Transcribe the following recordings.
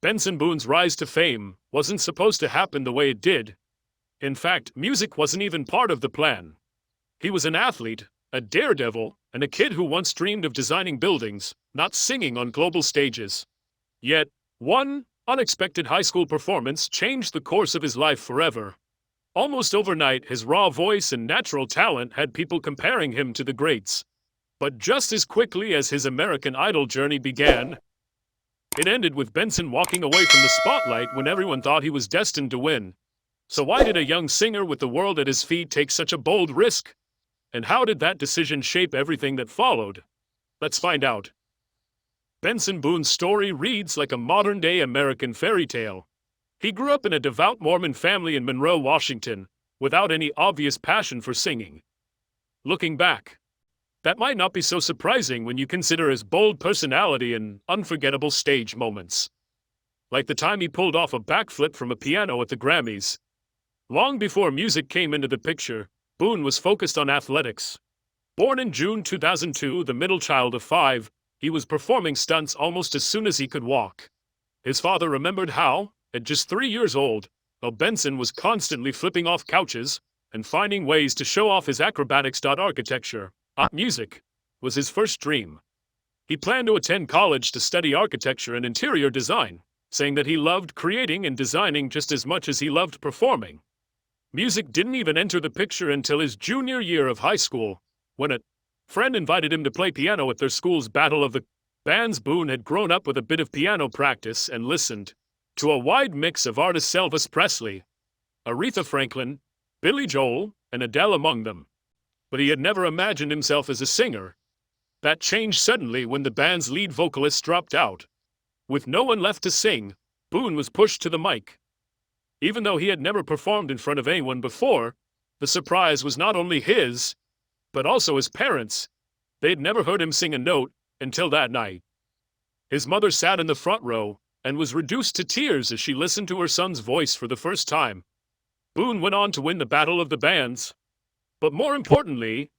Benson Boone's rise to fame wasn't supposed to happen the way it did. In fact, music wasn't even part of the plan. He was an athlete, a daredevil, and a kid who once dreamed of designing buildings, not singing on global stages. Yet, one unexpected high school performance changed the course of his life forever. Almost overnight, his raw voice and natural talent had people comparing him to the greats. But just as quickly as his American Idol journey began, it ended with Benson walking away from the spotlight when everyone thought he was destined to win. So why did a young singer with the world at his feet take such a bold risk? And how did that decision shape everything that followed? Let's find out. Benson Boone's story reads like a modern-day American fairy tale. He grew up in a devout Mormon family in Monroe, Washington, without any obvious passion for singing. Looking back, that might not be so surprising when you consider his bold personality and unforgettable stage moments. Like the time he pulled off a backflip from a piano at the Grammys. Long before music came into the picture, Boone was focused on athletics. Born in June 2002, the middle child of 5, he was performing stunts almost as soon as he could walk. His father remembered how, at just 3 years old, Benson was constantly flipping off couches and finding ways to show off his acrobatics. Architecture, music, was his first dream. He planned to attend college to study architecture and interior design, saying that he loved creating and designing just as much as he loved performing. Music didn't even enter the picture until his junior year of high school, when a friend invited him to play piano at their school's Battle of the Bands. Boone had grown up with a bit of piano practice and listened to a wide mix of artists, Elvis Presley, Aretha Franklin, Billy Joel, and Adele among them. But he had never imagined himself as a singer. That changed suddenly when the band's lead vocalist dropped out. With no one left to sing, Boone was pushed to the mic. Even though he had never performed in front of anyone before, the surprise was not only his, but also his parents. They had never heard him sing a note until that night. His mother sat in the front row and was reduced to tears as she listened to her son's voice for the first time. Boone went on to win the Battle of the Bands. But more importantly,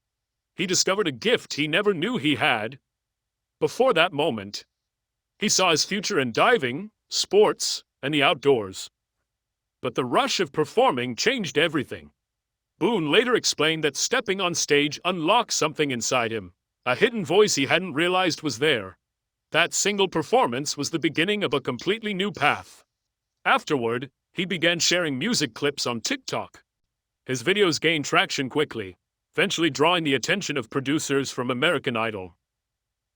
he discovered a gift he never knew he had. Before that moment, he saw his future in diving, sports, and the outdoors. But the rush of performing changed everything. Boone later explained that stepping on stage unlocked something inside him, a hidden voice he hadn't realized was there. That single performance was the beginning of a completely new path. Afterward, he began sharing music clips on TikTok. His videos gained traction quickly, eventually drawing the attention of producers from American Idol.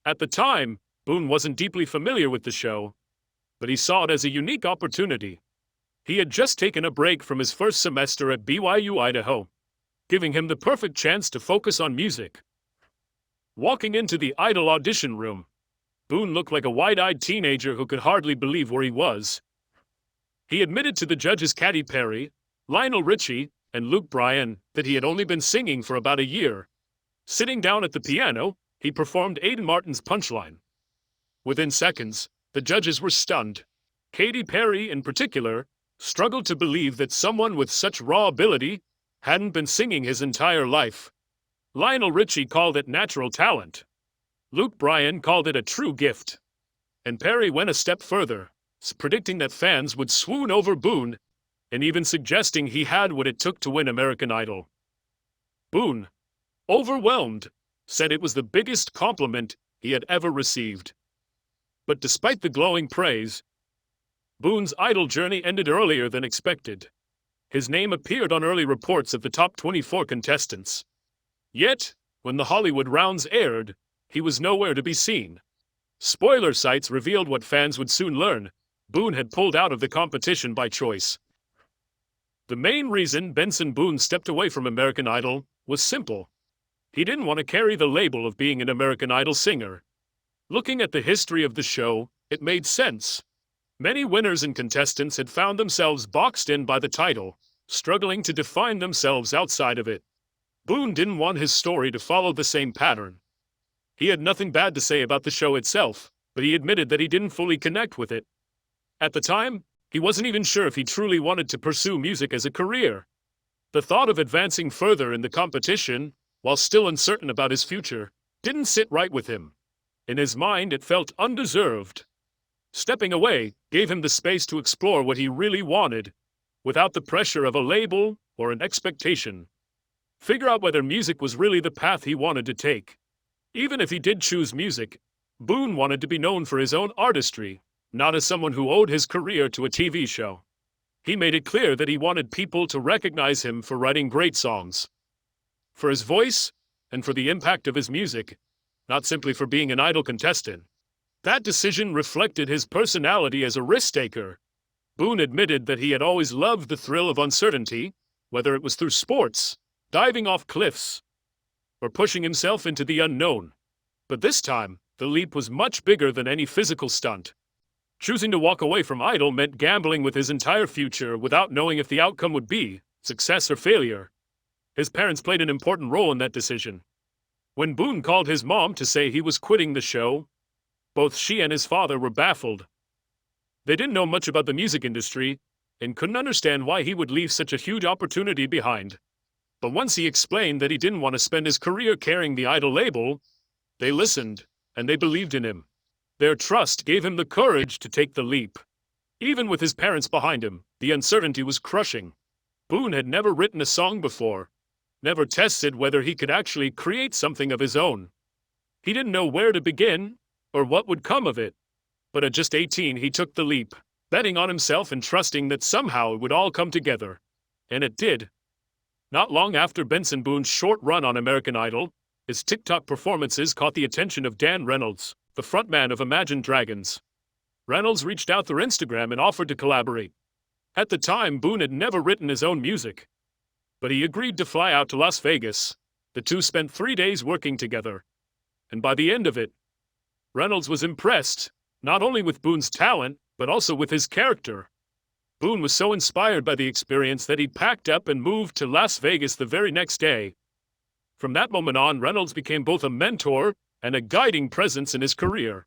At the time, Boone wasn't deeply familiar with the show, but he saw it as a unique opportunity. He had just taken a break from his first semester at BYU, Idaho, giving him the perfect chance to focus on music. Walking into the Idol audition room, Boone looked like a wide-eyed teenager who could hardly believe where he was. He admitted to the judges Katy Perry, Lionel Richie, and Luke Bryan that he had only been singing for about a year. Sitting down at the piano, he performed Aiden Martin's Punchline. Within seconds, the judges were stunned. Katy Perry, in particular, struggled to believe that someone with such raw ability hadn't been singing his entire life. Lionel Richie called it natural talent. Luke Bryan called it a true gift. And Perry went a step further, predicting that fans would swoon over Boone, and even suggesting he had what it took to win American Idol. Boone, overwhelmed, said it was the biggest compliment he had ever received. But despite the glowing praise, Boone's Idol journey ended earlier than expected. His name appeared on early reports of the top 24 contestants. Yet, when the Hollywood rounds aired, he was nowhere to be seen. Spoiler sites revealed what fans would soon learn: Boone had pulled out of the competition by choice. The main reason Benson Boone stepped away from American Idol was simple. He didn't want to carry the label of being an American Idol singer. Looking at the history of the show, it made sense. Many winners and contestants had found themselves boxed in by the title, struggling to define themselves outside of it. Boone didn't want his story to follow the same pattern. He had nothing bad to say about the show itself, but he admitted that he didn't fully connect with it. At the time, he wasn't even sure if he truly wanted to pursue music as a career. The thought of advancing further in the competition, while still uncertain about his future, didn't sit right with him. In his mind, it felt undeserved. Stepping away gave him the space to explore what he really wanted, without the pressure of a label or an expectation. Figure out whether music was really the path he wanted to take. Even if he did choose music, Boone wanted to be known for his own artistry, not as someone who owed his career to a TV show. He made it clear that he wanted people to recognize him for writing great songs, for his voice, and for the impact of his music, not simply for being an idol contestant. That decision reflected his personality as a risk-taker. Boone admitted that he had always loved the thrill of uncertainty, whether it was through sports, diving off cliffs, or pushing himself into the unknown. But this time, the leap was much bigger than any physical stunt. Choosing to walk away from Idol meant gambling with his entire future without knowing if the outcome would be success or failure. His parents played an important role in that decision. When Boone called his mom to say he was quitting the show, both she and his father were baffled. They didn't know much about the music industry and couldn't understand why he would leave such a huge opportunity behind. But once he explained that he didn't want to spend his career carrying the Idol label, they listened and they believed in him. Their trust gave him the courage to take the leap. Even with his parents behind him, the uncertainty was crushing. Boone had never written a song before, never tested whether he could actually create something of his own. He didn't know where to begin or what would come of it. But at just 18, he took the leap, betting on himself and trusting that somehow it would all come together. And it did. Not long after Benson Boone's short run on American Idol, his TikTok performances caught the attention of Dan Reynolds, the frontman of Imagine Dragons. Reynolds reached out through Instagram and offered to collaborate. At the time, Boone had never written his own music, but he agreed to fly out to Las Vegas. The two spent 3 days working together, and by the end of it, Reynolds was impressed, not only with Boone's talent, but also with his character. Boone was so inspired by the experience that he packed up and moved to Las Vegas the very next day. From that moment on, Reynolds became both a mentor and a guiding presence in his career.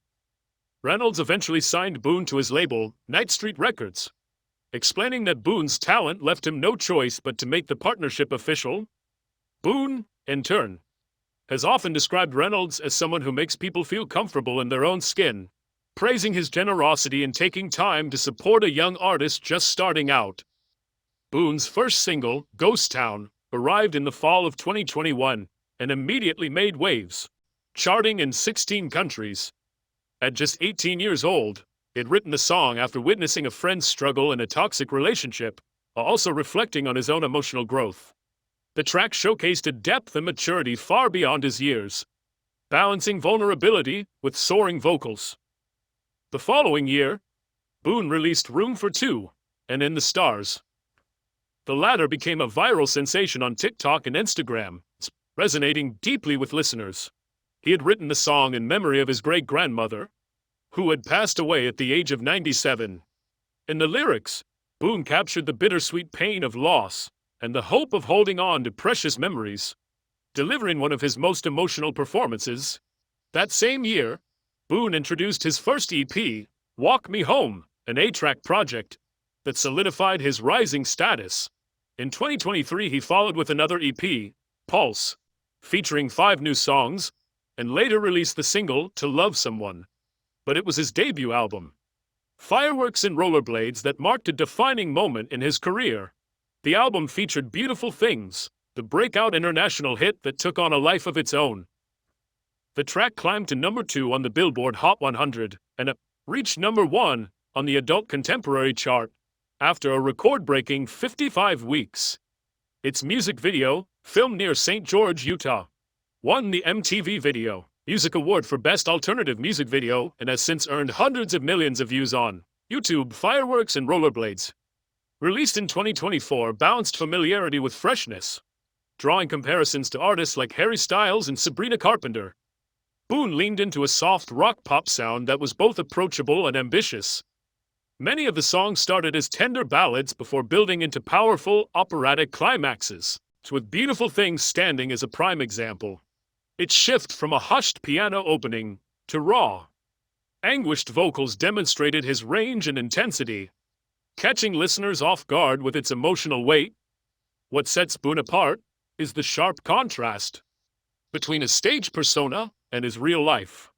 Reynolds eventually signed Boone to his label, Night Street Records, explaining that Boone's talent left him no choice but to make the partnership official. Boone, in turn, has often described Reynolds as someone who makes people feel comfortable in their own skin, praising his generosity in taking time to support a young artist just starting out. Boone's first single, Ghost Town, arrived in the fall of 2021 and immediately made waves, charting in 16 countries. At just 18 years old, he'd written the song after witnessing a friend's struggle in a toxic relationship, while also reflecting on his own emotional growth. The track showcased a depth and maturity far beyond his years, balancing vulnerability with soaring vocals. The following year, Boone released Room for Two and In the Stars. The latter became a viral sensation on TikTok and Instagram, resonating deeply with listeners. He had written the song in memory of his great-grandmother, who had passed away at the age of 97. In the lyrics, Boone captured the bittersweet pain of loss and the hope of holding on to precious memories, delivering one of his most emotional performances. That same year, Boone introduced his first EP, Walk Me Home, an 8-track project that solidified his rising status. In 2023, he followed with another EP, Pulse, featuring 5 new songs, and later released the single To Love Someone. But it was his debut album, Fireworks and Rollerblades, that marked a defining moment in his career. The album featured Beautiful Things, the breakout international hit that took on a life of its own. The track climbed to number 2 on the Billboard Hot 100 and reached number 1 on the Adult Contemporary chart after a record-breaking 55 weeks. Its music video, filmed near St. George, Utah, won the MTV Video Music Award for Best Alternative Music Video and has since earned hundreds of millions of views on YouTube. Fireworks and Rollerblades, released in 2024, balanced familiarity with freshness, drawing comparisons to artists like Harry Styles and Sabrina Carpenter. Boone leaned into a soft rock-pop sound that was both approachable and ambitious. Many of the songs started as tender ballads before building into powerful, operatic climaxes, with Beautiful Things standing as a prime example. Its shift from a hushed piano opening to raw, anguished vocals demonstrated his range and intensity, catching listeners off guard with its emotional weight. What sets Boone apart is the sharp contrast between his stage persona and his real life.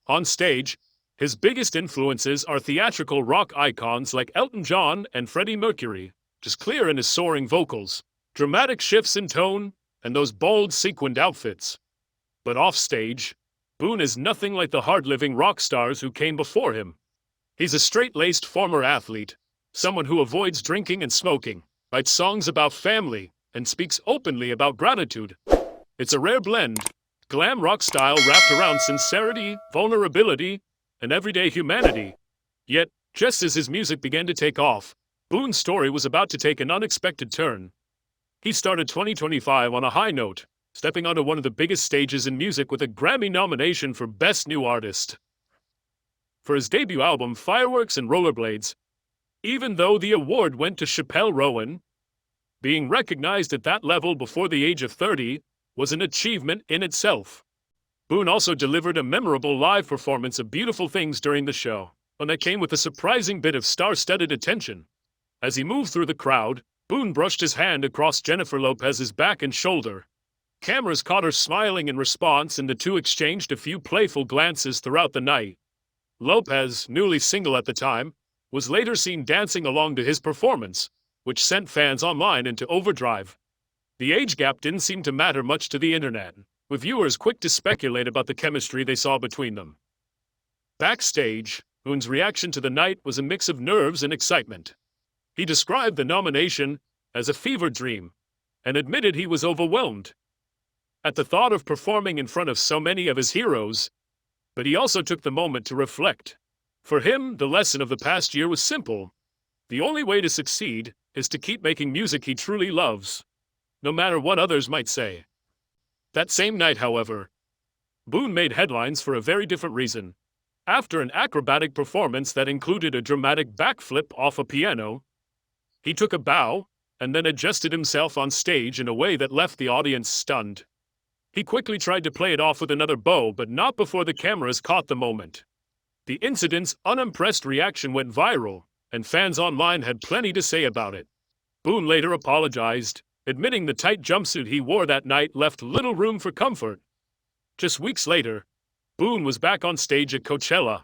On stage, His biggest influences are theatrical rock icons like Elton John and Freddie Mercury, just clear in his soaring vocals, dramatic shifts in tone, and those bold sequined outfits. But offstage, Boone is nothing like the hard-living rock stars who came before him. He's a straight-laced former athlete, someone who avoids drinking and smoking, writes songs about family, and speaks openly about gratitude. It's a rare blend, glam rock style wrapped around sincerity, vulnerability, and everyday humanity. Yet, just as his music began to take off, Boone's story was about to take an unexpected turn. He started 2025 on a high note, stepping onto one of the biggest stages in music with a Grammy nomination for Best New Artist. For his debut album Fireworks and Rollerblades, even though the award went to Chappelle Rowan, being recognized at that level before the age of 30 was an achievement in itself. Boone also delivered a memorable live performance of Beautiful Things during the show, and that came with a surprising bit of star-studded attention. As he moved through the crowd, Boone brushed his hand across Jennifer Lopez's back and shoulder. Cameras caught her smiling in response, and the two exchanged a few playful glances throughout the night. Lopez, newly single at the time, was later seen dancing along to his performance, which sent fans online into overdrive. The age gap didn't seem to matter much to the internet, with viewers quick to speculate about the chemistry they saw between them. Backstage, Boone's reaction to the night was a mix of nerves and excitement. He described the nomination as a fever dream, and admitted he was overwhelmed at the thought of performing in front of so many of his heroes, but he also took the moment to reflect. For him, the lesson of the past year was simple. The only way to succeed is to keep making music he truly loves, no matter what others might say. That same night, however, Boone made headlines for a very different reason. After an acrobatic performance that included a dramatic backflip off a piano, he took a bow and then adjusted himself on stage in a way that left the audience stunned. He quickly tried to play it off with another bow, but not before the cameras caught the moment. The incident's unimpressed reaction went viral, and fans online had plenty to say about it. Boone later apologized, admitting the tight jumpsuit he wore that night left little room for comfort. Just weeks later, Boone was back on stage at Coachella,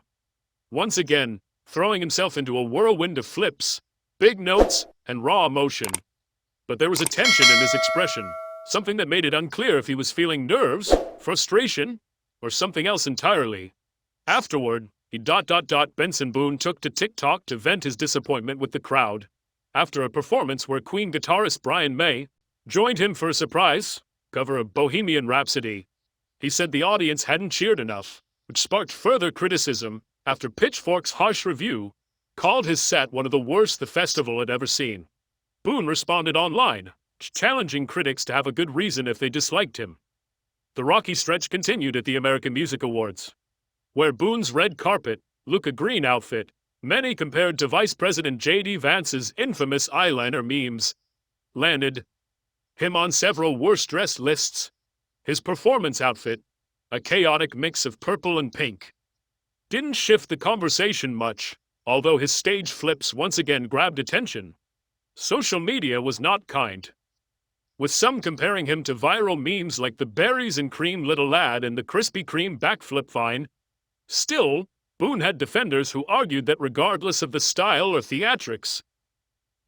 once again throwing himself into a whirlwind of flips, big notes, and raw emotion. But there was a tension in his expression, something that made it unclear if he was feeling nerves, frustration, or something else entirely. Afterward, Benson Boone took to TikTok to vent his disappointment with the crowd, after a performance where Queen guitarist Brian May joined him for a surprise cover of Bohemian Rhapsody. He said the audience hadn't cheered enough, which sparked further criticism after Pitchfork's harsh review called his set one of the worst the festival had ever seen. Boone responded online, challenging critics to have a good reason if they disliked him. The rocky stretch continued at the American Music Awards, where Boone's red carpet, Luca Green outfit, many compared to Vice President J.D. Vance's infamous eyeliner memes, landed him on several worst-dressed lists. His performance outfit, a chaotic mix of purple and pink, didn't shift the conversation much, although his stage flips once again grabbed attention. Social media was not kind, with some comparing him to viral memes like the berries and cream little lad and the Krispy Kreme backflip vine. Still, Boone had defenders who argued that regardless of the style or theatrics,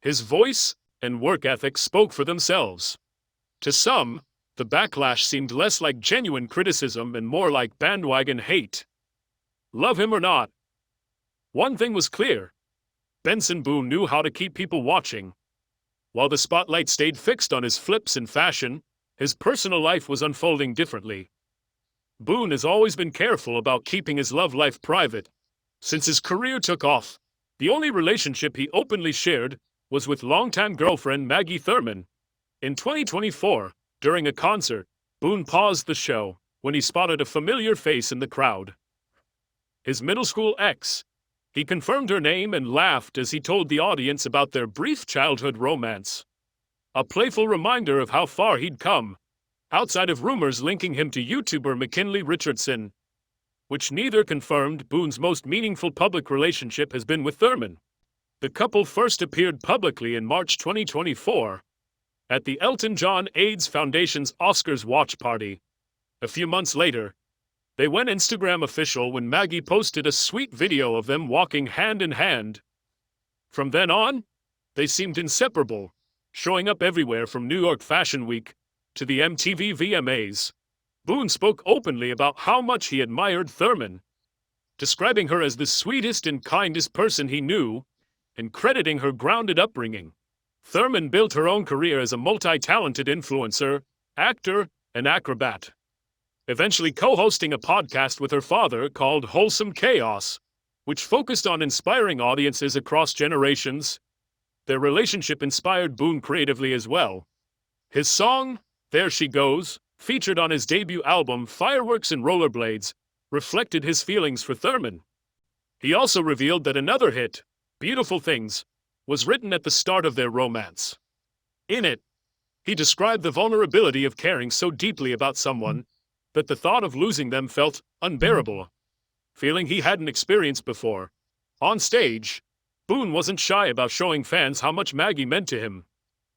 his voice and work ethic spoke for themselves. To some, the backlash seemed less like genuine criticism and more like bandwagon hate. Love him or not, one thing was clear: Benson Boone knew how to keep people watching. While the spotlight stayed fixed on his flips and fashion, his personal life was unfolding differently. Boone has always been careful about keeping his love life private. Since his career took off, the only relationship he openly shared was with longtime girlfriend Maggie Thurman. In 2024, during a concert, Boone paused the show when he spotted a familiar face in the crowd. His middle school ex. He confirmed her name and laughed as he told the audience about their brief childhood romance. A playful reminder of how far he'd come, outside of rumors linking him to YouTuber McKinley Richardson, which neither confirmed. Boone's most meaningful public relationship has been with Thurman. The couple first appeared publicly in March 2024 at the Elton John AIDS Foundation's Oscars watch party. A few months later, They went Instagram official when Maggie posted a sweet video of them walking hand in hand. From then on, they seemed inseparable, showing up everywhere from New York Fashion Week to the MTV VMAs. Boone spoke openly about how much he admired Thurman, describing her as the sweetest and kindest person he knew, and crediting her grounded upbringing. Thurman built her own career as a multi-talented influencer, actor, and acrobat, eventually co-hosting a podcast with her father called Wholesome Chaos, which focused on inspiring audiences across generations. Their relationship inspired Boone creatively as well. His song, There She Goes, featured on his debut album Fireworks and Rollerblades, reflected his feelings for Thurman. He also revealed that another hit, Beautiful Things, was written at the start of their romance. In it, he described the vulnerability of caring so deeply about someone that the thought of losing them felt unbearable, feeling he hadn't experienced before. On stage, Boone wasn't shy about showing fans how much Maggie meant to him.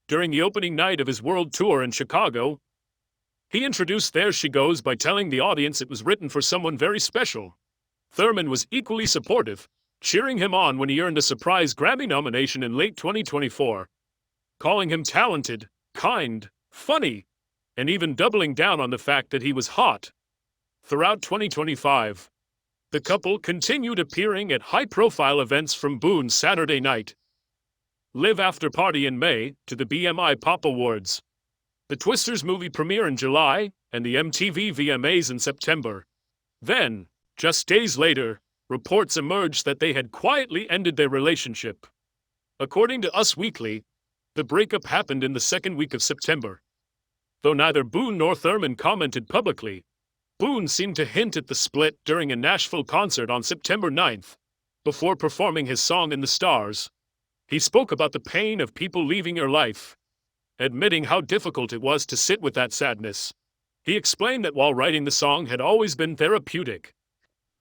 During the opening night of his world tour in Chicago, he introduced There She Goes by telling the audience it was written for someone very special. Thurman was equally supportive, cheering him on when he earned a surprise Grammy nomination in late 2024, calling him talented, kind, funny, and even doubling down on the fact that he was hot. Throughout 2025, the couple continued appearing at high-profile events from Boone's Saturday Night Live After Party in May to the BMI Pop Awards, the Twisters movie premiere in July, and the MTV VMAs in September. Then, just days later, reports emerged that they had quietly ended their relationship. According to Us Weekly, the breakup happened in the second week of September. Though neither Boone nor Thurman commented publicly, Boone seemed to hint at the split during a Nashville concert on September 9th, before performing his song In the Stars. He spoke about the pain of people leaving your life, admitting how difficult it was to sit with that sadness. He explained that while writing the song had always been therapeutic,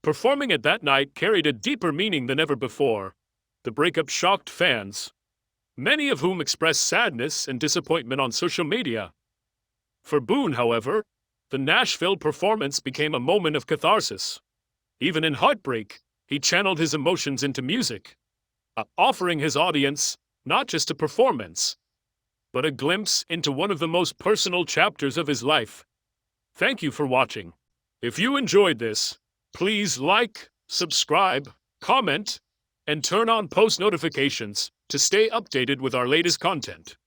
performing it that night carried a deeper meaning than ever before. The breakup shocked fans, many of whom expressed sadness and disappointment on social media. For Boone, however, the Nashville performance became a moment of catharsis. Even in heartbreak, he channeled his emotions into music, offering his audience not just a performance, but a glimpse into one of the most personal chapters of his life. Thank you for watching. If you enjoyed this, please like, subscribe, comment, and turn on post notifications to stay updated with our latest content.